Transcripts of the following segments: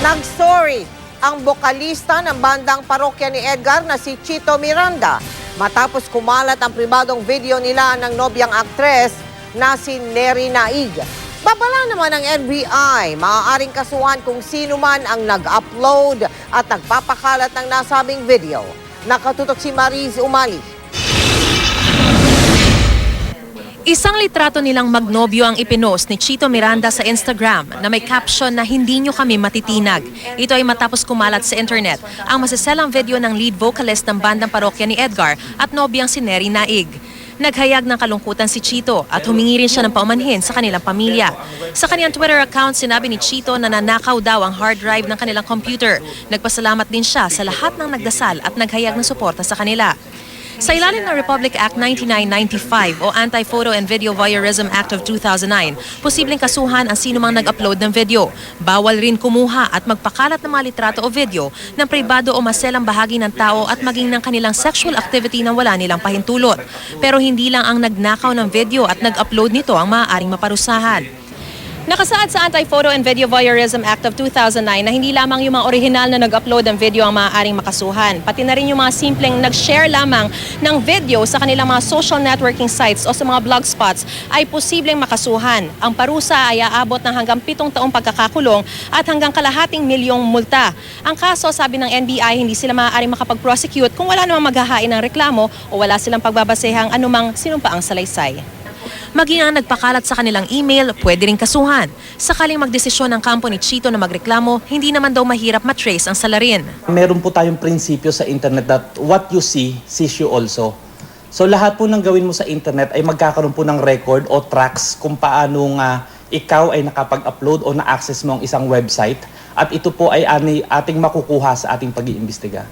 Nag-sorry ang bokalista ng bandang parokya ni Edgar na si Chito Miranda matapos kumalat ang pribadong video nila ng nobyang aktres na si Neri Naig. Babala naman ng NBI, maaaring kasuhan kung sino man ang nag-upload at nagpapakalat ng nasabing video. Nakatutok si Mariz Umali. Isang litrato nilang magnobyo ang ipinost ni Chito Miranda sa Instagram na may caption na hindi nyo kami matitinag. Ito ay matapos kumalat sa internet ang masiselang video ng lead vocalist ng bandang parokya ni Edgar at nobyang si Neri Naig. Naghayag ng kalungkutan si Chito at humingi rin siya ng paumanhin sa kanilang pamilya. Sa kanyang Twitter account, sinabi ni Chito na nanakaw daw ang hard drive ng kanilang computer. Nagpasalamat din siya sa lahat ng nagdasal at naghayag ng suporta sa kanila. Sa ilalim ng Republic Act 9995 o Anti-Photo and Video Voyeurism Act of 2009, posibleng kasuhan ang sinumang nag-upload ng video. Bawal rin kumuha at magpakalat ng mga litrato o video ng pribado o maselang bahagi ng tao at maging ng kanilang sexual activity na wala nilang pahintulot. Pero hindi lang ang nagnakaw ng video at nag-upload nito ang maaaring maparusahan. Nakasaad sa Anti-Photo and Video Voyeurism Act of 2009 na hindi lamang yung mga orihinal na nag-upload ng video ang maaaring makasuhan. Pati na rin yung mga simpleng nag-share lamang ng video sa kanilang mga social networking sites o sa mga blog spots ay posibleng makasuhan. Ang parusa ay aabot ng hanggang 7 taong pagkakakulong at hanggang kalahating milyong multa. Ang kaso, sabi ng NBI, hindi sila maaaring makapag-prosecute kung wala namang maghahain ng reklamo o wala silang pagbabasehang anumang sinumpaang salaysay. Maging ang nagpakalat sa kanilang email, pwede rin kasuhan. Sakaling magdesisyon ng kampo ni Chito na magreklamo, hindi naman daw mahirap matrace ang salarin. Meron po tayong prinsipyo sa internet that what you see, sees you also. So lahat po ng gawin mo sa internet ay magkakaroon po ng record o tracks kung paano nga ikaw ay nakapag-upload o na-access mo ang isang website. At ito po ay ating makukuha sa ating pag-iimbestiga.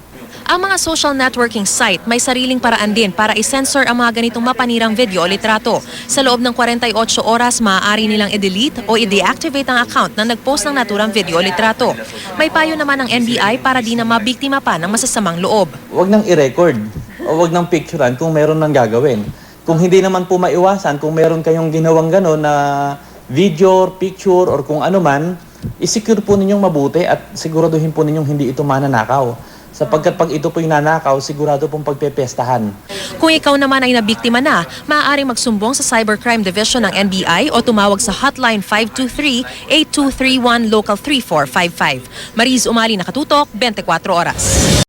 Ang mga social networking site may sariling paraan din para i-censor ang mga ganitong mapanirang video o litrato. Sa loob ng 48 oras, maaari nilang i-delete o i-deactivate ang account na nag-post ng naturang video o litrato. May payo naman ng NBI para di na mabiktima pa ng masasamang loob. Huwag nang i-record o huwag nang picturean kung meron nang gagawin. Kung hindi naman po maiwasan, kung meron kayong ginawang gano'n na video, picture, or kung ano man, i-secure po ninyong mabuti at siguraduhin po ninyong hindi ito mananakaw. Sapagkat pag ito po yung nanakaw, sigurado pong pagpepestahan. Kung ikaw naman ay nabiktima na, maaaring magsumbong sa Cybercrime Division ng NBI o tumawag sa Hotline 523-8231 Local 3455. Mariz Umali, Nakatutok, 24 Oras.